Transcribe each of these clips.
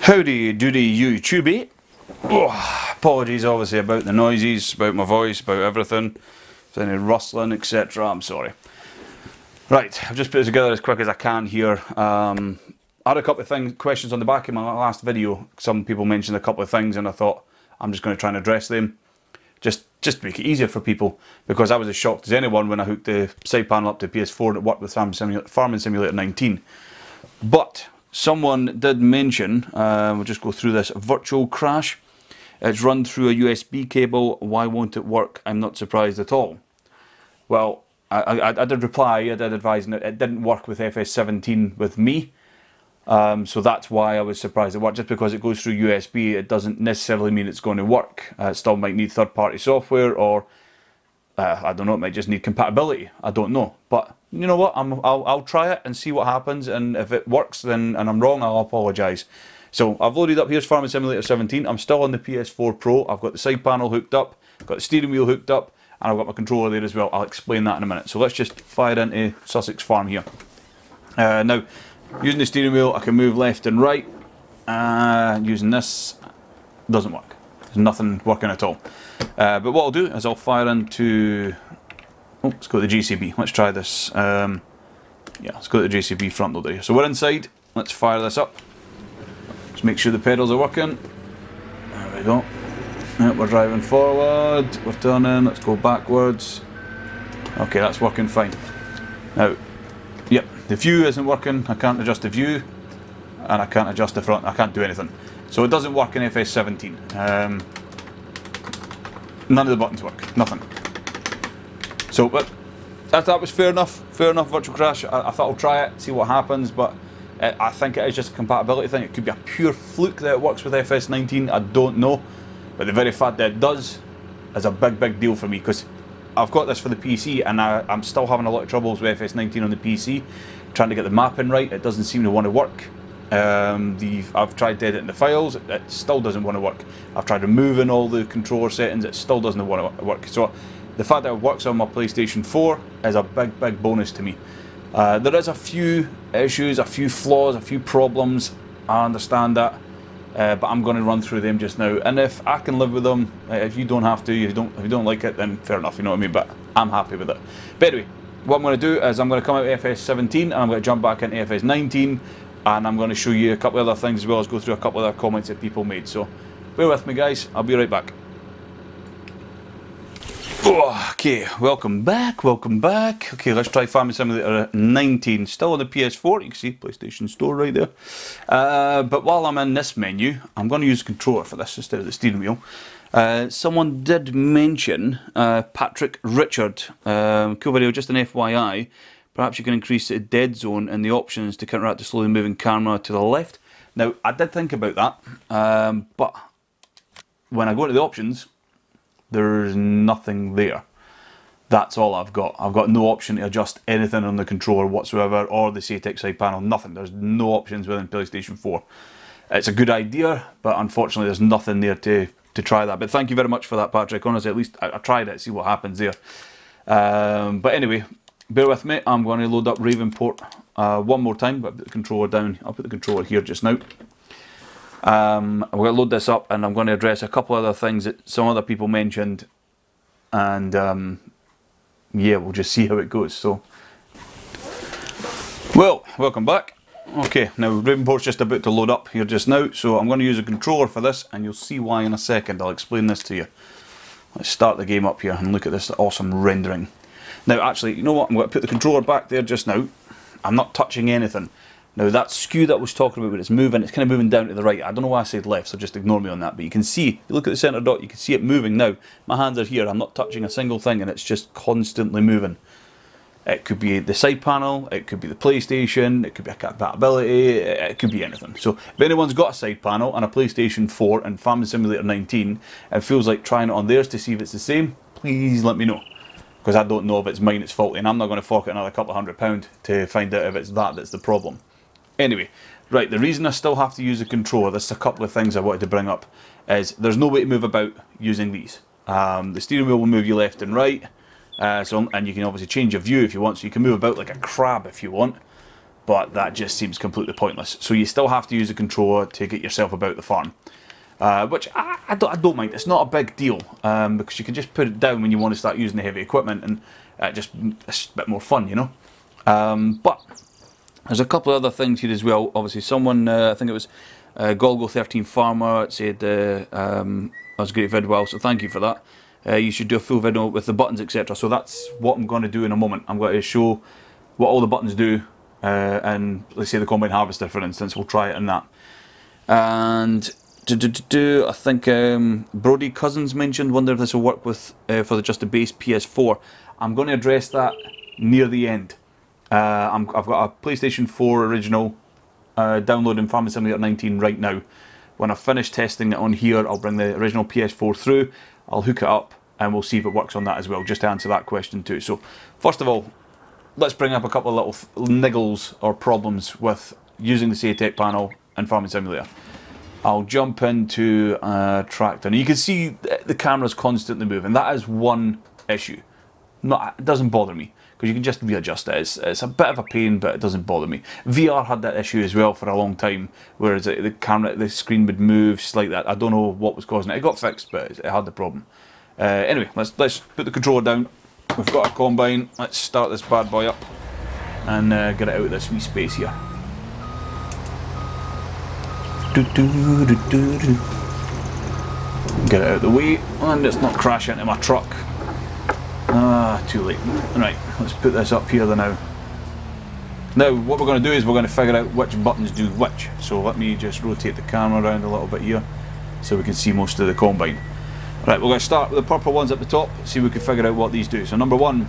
Howdy doody YouTube. Oh, apologies obviously about the noises, about my voice, about everything. If there's any rustling, etc. I'm sorry. Right, I've just put it together as quick as I can here. I had a couple of questions on the back of my last video. Some people mentioned a couple of things and I thought I'm just going to try and address them. Just to make it easier for people, because I was as shocked as anyone when I hooked the side panel up to PS4 and it worked with Farming Simulator 19. But someone did mention, we'll just go through this, virtual crash. It's run through a USB cable, why won't it work? I'm not surprised at all. Well, I did reply, I did advise, and it didn't work with FS17 with me. So that's why I was surprised it worked. Just because it goes through USB, it doesn't necessarily mean it's going to work. It still might need third-party software, or I don't know, it might just need compatibility. I don't know. But you know what? I'll try it and see what happens. And if it works, then and I'm wrong, I'll apologise. So I've loaded up. Here's Farming Simulator 17. I'm still on the PS4 Pro. I've got the side panel hooked up, got the steering wheel hooked up, and I've got my controller there as well. I'll explain that in a minute. So let's just fire into Sussex Farm here. Now, using the steering wheel, I can move left and right. Using this, doesn't work. There's nothing working at all. But what I'll do is I'll fire into... Oh, let's go to the GCB. Let's try this. Yeah, let's go to the GCB front loader here. So we're inside. Let's fire this up. Just make sure the pedals are working. There we go. Yep, we're driving forward. We're turning. Let's go backwards. Okay, that's working fine. Now, yep, the view isn't working. I can't adjust the view, and I can't adjust the front. I can't do anything. So it doesn't work in FS17. None of the buttons work. Nothing. So, but that was fair enough. Fair enough. Virtual crash. I thought I'll try it, see what happens. But I think it is just a compatibility thing. It could be a pure fluke that it works with FS19. I don't know. But the very fact that it does is a big deal for me, because I've got this for the PC and I'm still having a lot of troubles with FS19 on the PC, trying to get the mapping right. It doesn't seem to want to work. I've tried editing the files, it still doesn't want to work. I've tried removing all the controller settings, it still doesn't want to work. So the fact that it works on my PlayStation 4 is a big bonus to me. There is a few issues, a few flaws, a few problems. I understand that. But I'm going to run through them just now, and if I can live with them, if you don't have to, if you don't like it, then fair enough, you know what I mean, but I'm happy with it. But anyway, what I'm going to do is I'm going to come out of FS17 and I'm going to jump back into FS19, and I'm going to show you a couple of other things as well as go through a couple of other comments that people made. So bear with me guys, I'll be right back. Okay, welcome back. Okay, let's try Farming Simulator 19. Still on the PS4, you can see PlayStation Store right there. But while I'm in this menu, I'm going to use the controller for this instead of the steering wheel. Someone did mention, Patrick Richard, cool video, just an FYI, perhaps you can increase the dead zone in the options to counteract the slowly moving camera to the left. Now, I did think about that, but when I go into the options, there's nothing there. That's all I've got. I've got no option to adjust anything on the controller whatsoever, or the SAITEK side panel, nothing. There's no options within PlayStation 4. It's a good idea, but unfortunately there's nothing there to try that. But thank you very much for that, Patrick. Honestly, at least I tried it, see what happens there. But anyway, bear with me. I'm going to load up Ravenport one more time, but put the controller down. I'll put the controller here just now. I'm going to load this up and I'm going to address a couple other things that some other people mentioned, and yeah, we'll just see how it goes. So, well, welcome back. Okay, now Ravenport's just about to load up here just now, so I'm going to use a controller for this and you'll see why in a second. I'll explain this to you. Let's start the game up here and look at this awesome rendering. Now actually, you know what, I'm going to put the controller back there just now. I'm not touching anything. Now that skew that I was talking about when it's moving, it's kind of moving down to the right. I don't know why I said left, so just ignore me on that. But you can see, you look at the centre dot, you can see it moving now. My hands are here, I'm not touching a single thing, and it's just constantly moving. It could be the side panel, it could be the PlayStation, it could be a compatibility, it could be anything. So if anyone's got a side panel and a PlayStation 4 and Farming Simulator 19 and feels like trying it on theirs to see if it's the same, please let me know. Because I don't know if it's mine it's faulty, and I'm not going to fork it another couple of £100 to find out if it's that's the problem. Anyway, right, the reason I still have to use a controller, there's a couple of things I wanted to bring up, is there's no way to move about using these. The steering wheel will move you left and right, and you can obviously change your view if you want, so you can move about like a crab if you want. but that just seems completely pointless. So you still have to use a controller to get yourself about the farm. Which I don't mind. It's not a big deal, because you can just put it down when you want to start using the heavy equipment, and it's a bit more fun, you know. But there's a couple of other things here as well. Obviously, someone, I think it was Golgo13 Farmer, said that was a great video, so thank you for that. You should do a full video with the buttons, etc. So that's what I'm going to do in a moment. I'm going to show what all the buttons do, and let's say the combine harvester, for instance. We'll try it in that. And I think Brody Cousins mentioned, wonder if this will work with for just the base PS4. I'm going to address that near the end. I've got a PlayStation 4 original downloading Farming Simulator 19 right now. When I finish testing it on here, I'll bring the original PS4 through, I'll hook it up, and we'll see if it works on that as well, just to answer that question too. So first of all, let's bring up a couple of little niggles or problems with using the SAITEK panel in Farming Simulator. I'll jump into Tractor. And you can see the camera's constantly moving. That is one issue. It doesn't bother me, because you can just readjust it. It's a bit of a pain, but it doesn't bother me. VR had that issue as well for a long time, whereas the screen would move just like that. I don't know what was causing it. It got fixed, but it had the problem. Anyway, let's put the controller down. We've got a combine. Let's start this bad boy up and get it out of this wee space here. Get it out of the way, and it's not crash into my truck. Ah, too late. Right, let's put this up here now. Now, what we're going to do is we're going to figure out which buttons do which. So let me just rotate the camera around a little bit here, so we can see most of the combine. Right, we're going to start with the purple ones at the top, see if we can figure out what these do. So number one,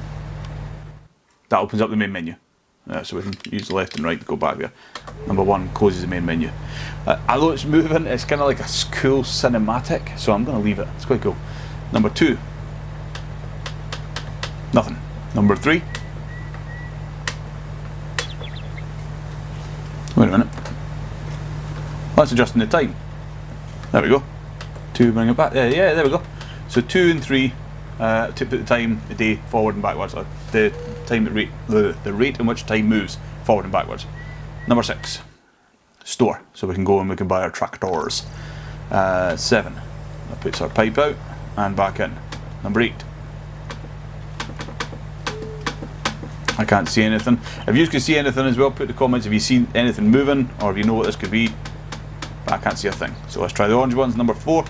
that opens up the main menu. So we can use left and right to go back there. Number one closes the main menu. Although it's moving, it's kind of like a cool cinematic, so I'm going to leave it. It's quite cool. Number two, nothing. Number three, wait a minute. That's adjusting the time. There we go. Two, bring it back. Yeah, there we go. So 2 and 3 to put the time, the day, forward and backwards. The time the rate in which time moves forward and backwards. Number 6, store, so we can go and we can buy our tractors. 7, that puts our pipe out and back in. Number 8, I can't see anything. If you can see anything as well, put the comments if you see anything moving or if you know what this could be. But I can't see a thing. So let's try the orange ones. Number 4.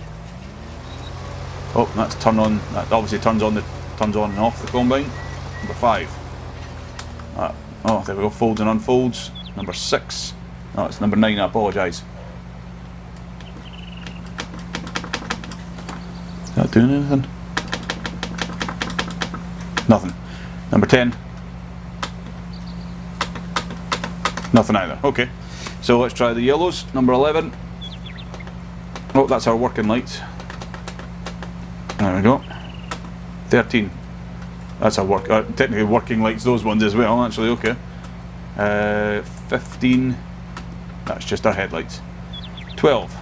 Oh, that's turn on. That obviously turns on and off the combine. Number 5. Oh, there we go. Folds and unfolds. Number 6. Oh, it's number 9. I apologise. Is that doing anything? Nothing. Number 10. Nothing either. Okay. So let's try the yellows. Number 11. Oh, that's our working lights. There we go. 13. That's our technically working lights, those ones as well, actually, okay. 15. That's just our headlights. 12.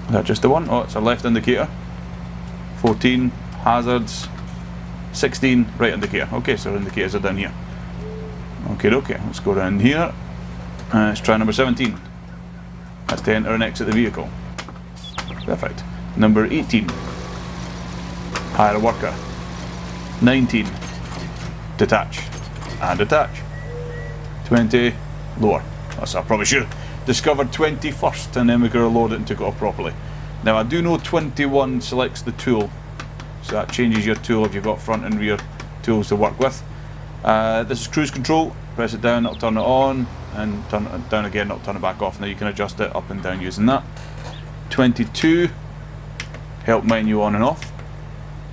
Is that just the one? Oh, it's our left indicator. 14. Hazards. 16. Right indicator. Okay, so our indicators are down here. Okay, let's go around here. Let's try number 17. That's to enter and exit the vehicle. Perfect. Number 18. Hire a worker. 19. Detach. And detach. 20. Lower. I probably should have discovered 20 first and then we could have loaded it and took it off properly. Now I do know 21 selects the tool. So that changes your tool if you've got front and rear tools to work with. This is cruise control. Press it down, it'll turn it on, and turn it down again, it'll turn it back off. Now you can adjust it up and down using that. 22, help menu on and off.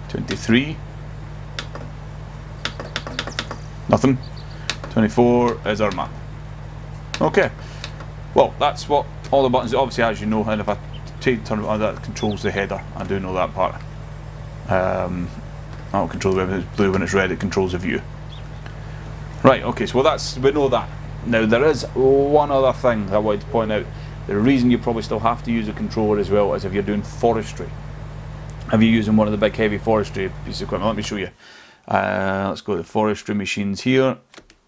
23, nothing. 24 is our map. Okay, well that's what all the buttons, obviously as you know, and if I turn it on, that controls the header. I do know that part. That'll control when it's blue, when it's red it controls the view. Right, okay, so we know that. Now there is one other thing I wanted to point out. The reason you probably still have to use a controller as well is if you're doing forestry. If you're using one of the big heavy forestry pieces of equipment, let me show you. Let's go to the forestry machines here.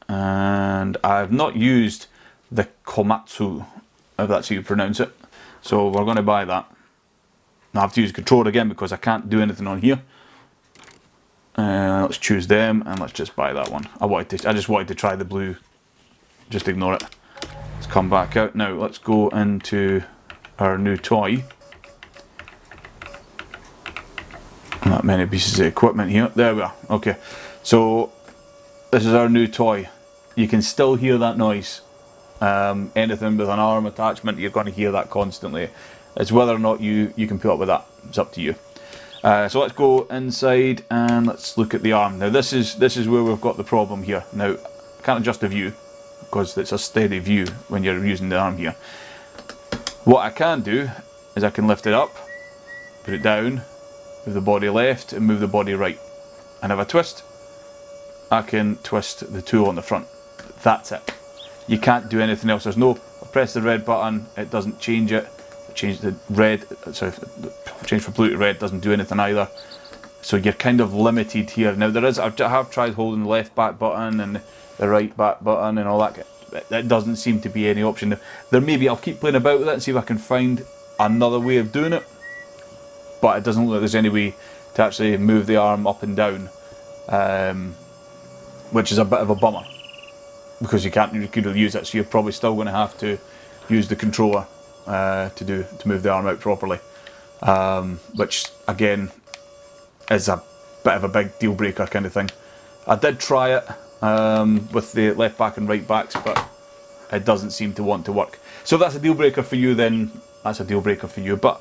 and I've not used the Komatsu, if that's how you pronounce it, so we're going to buy that. I have to use the controller again because I can't do anything on here. Let's choose them and let's just buy that one. I just wanted to try the blue. Just ignore it. Let's come back out. Now let's go into our new toy. Not many pieces of equipment here. There we are. Okay. So this is our new toy. You can still hear that noise. Anything with an arm attachment, you're going to hear that constantly. It's whether or not you can put up with that. It's up to you. So let's go inside and let's look at the arm. Now this is where we've got the problem here. Now I can't adjust the view because it's a steady view when you're using the arm here. What I can do is I can lift it up, put it down, move the body left and move the body right. And if I twist, I can twist the tool on the front. That's it. You can't do anything else. There's no, I press the red button, it doesn't change it. Change the red, sorry, change from blue to red doesn't do anything either. So you're kind of limited here. Now there is, I have tried holding the left back button and the right back button and all that. That doesn't seem to be any option. There maybe I'll keep playing about with it and see if I can find another way of doing it. But it doesn't look like there's any way to actually move the arm up and down, which is a bit of a bummer because you can't really use it. So you're probably still going to have to use the controller to move the arm out properly, which again is a bit of a big deal breaker kind of thing. I did try it with the left back and right backs, but it doesn't seem to want to work. So if that's a deal breaker for you, then that's a deal breaker for you. But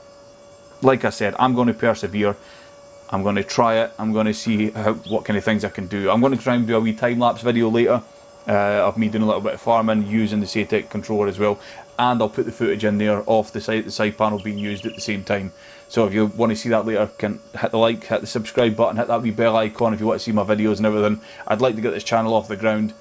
like I said, I'm going to persevere. I'm going to try it. I'm going to see what kind of things I can do. I'm going to try and do a wee time-lapse video later of me doing a little bit of farming using the SAITEK controller as well, and I'll put the footage in there of the side panel being used at the same time. So if you want to see that later, can hit the like, hit the subscribe button, hit that wee bell icon if you want to see my videos and everything. I'd like to get this channel off the ground.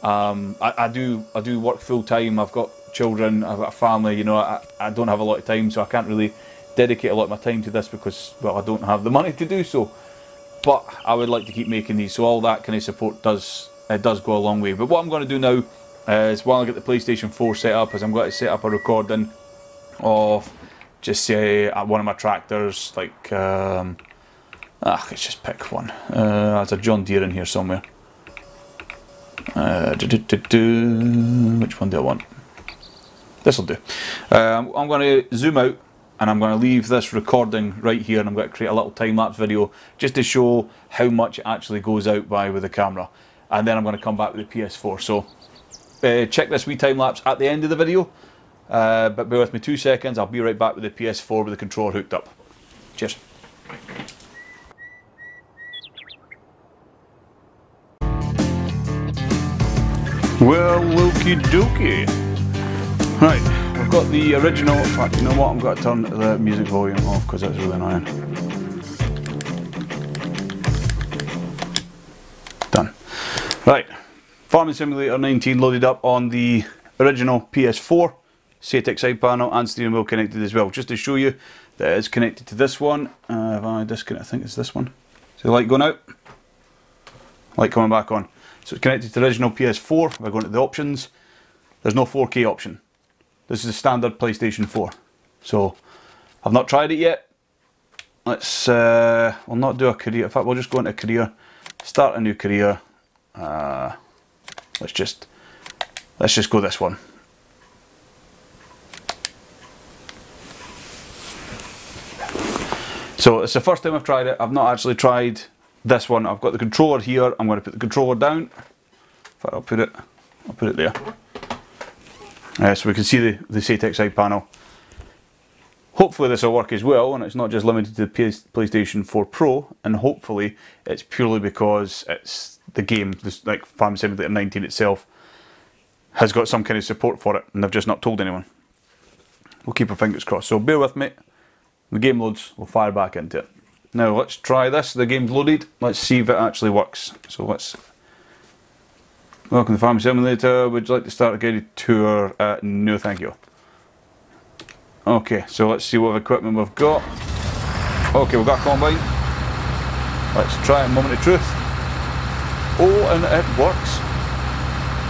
I do work full time. I've got children, I've got a family, you know. I don't have a lot of time, so I can't really dedicate a lot of my time to this because, well, I don't have the money to do so. But I would like to keep making these, so all that kind of support does go a long way. But what I'm going to do now is, while I get the PlayStation 4 set up, is I'm going to set up a recording of just say one of my tractors, like let's just pick one. There's a John Deere in here somewhere. Which one do I want? This will do. I'm going to zoom out and I'm going to leave this recording right here, and I'm going to create a little time-lapse video just to show how much it actually goes out by with the camera. And then I'm going to come back with the PS4. So check this wee time-lapse at the end of the video. But bear with me 2 seconds, I'll be right back with the PS4 with the controller hooked up. Cheers. Well, okie dokie. Right, we've got the original. In fact, you know what? I'm going to turn the music volume off because that's really annoying. Done. Right, Farming Simulator 19 loaded up on the original PS4. SAITEK side panel and steering wheel connected as well, just to show you that it is connected to this one. If I disconnect, I think it's this one. See the light going out? Light coming back on. So it's connected to the original PS4. If I go into the options, there's no 4K option. This is the standard PlayStation 4. So I've not tried it yet. Let's we'll not do a career. In fact, we'll just go into career, start a new career. Let's just go this one. So it's the first time I've tried it. I've not actually tried this one. I've got the controller here. I'm going to put the controller down. In fact, I'll put it there. So we can see the SAITEK side panel. Hopefully this will work as well, and it's not just limited to the PlayStation 4 Pro. And hopefully it's purely because it's the game, like Farming Simulator 19 itself, has got some kind of support for it, and they've just not told anyone. We'll keep our fingers crossed. So bear with me. The game loads, we'll fire back into it. Now let's try this. The game's loaded. Let's see if it actually works. So let's... Welcome to Farming Simulator. Would you like to start a guided tour? No thank you. Okay, so let's see what equipment we've got. Okay, we've got a combine. Let's try a moment of truth. Oh, and it works.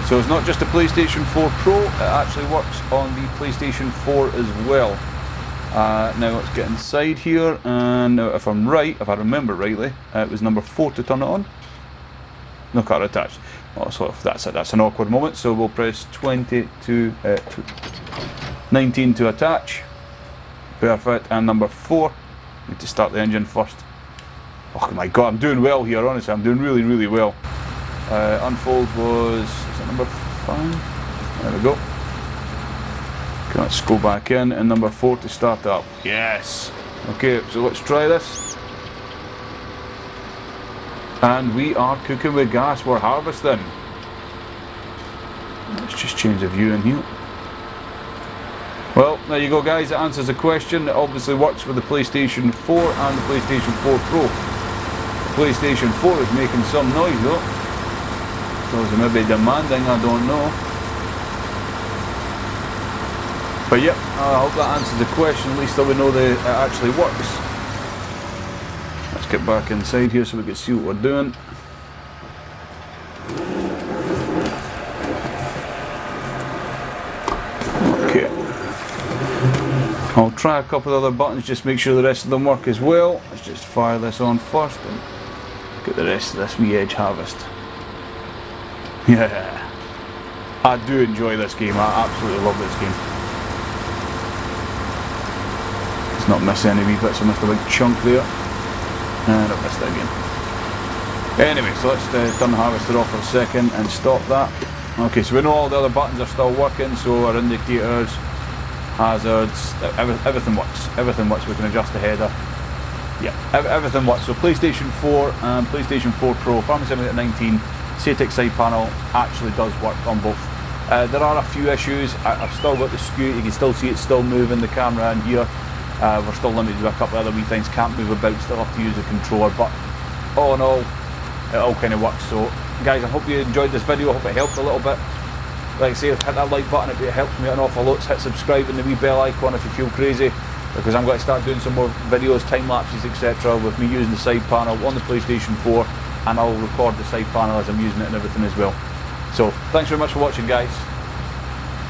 So it's not just a PlayStation 4 Pro, it actually works on the PlayStation 4 as well. Now let's get inside here, and now if I'm right, if I remember rightly, it was number 4 to turn it on. No card attached. Oh, so if that's it, that's an awkward moment. So we'll press 19 to attach. Perfect. And number 4, need to start the engine first. Oh my god, I'm doing well here, honestly, I'm doing really, really well. Unfold was, is it number 5? There we go. Okay, let's go back in, and number 4 to start up. Yes! Okay, so let's try this. And we are cooking with gas, we're harvesting. Let's just change the view in here. Well, there you go guys, it answers the question. It obviously works with the PlayStation 4 and the PlayStation 4 Pro. The PlayStation 4 is making some noise though. So it's maybe demanding, I don't know. But yep, I hope that answers the question, at least so we know that it actually works. Let's get back inside here so we can see what we're doing. Okay. I'll try a couple of other buttons, just make sure the rest of them work as well. Let's just fire this on first and get the rest of this wee edge harvest. Yeah. I do enjoy this game, I absolutely love this game. Not miss any wee bits, I missed a big chunk there, and I missed it again. Anyway, so let's turn the harvester off for a second and stop that. Okay, so we know all the other buttons are still working, so our indicators, hazards, everything works. Everything works. We can adjust the header. Yeah, everything works. So PlayStation 4 and PlayStation 4 Pro, Farming Simulator 19, SAITEK side panel actually does work on both. There are a few issues. I've still got the skew, you can still see it's still moving, the camera in here. We're still limited to a couple of other wee things, can't move about, still have to use the controller, but all in all, it all kind of works. So guys, I hope you enjoyed this video, I hope it helped a little bit. Like I say, hit that like button, it helps me an awful lot. Hit subscribe and the wee bell icon if you feel crazy, because I'm going to start doing some more videos, time lapses, etc. with me using the side panel on the PlayStation 4, and I'll record the side panel as I'm using it and everything as well. So thanks very much for watching guys.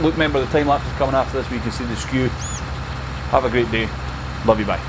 Look, remember the time lapse is coming after this where you can see the skew. Have a great day. Love you, bye.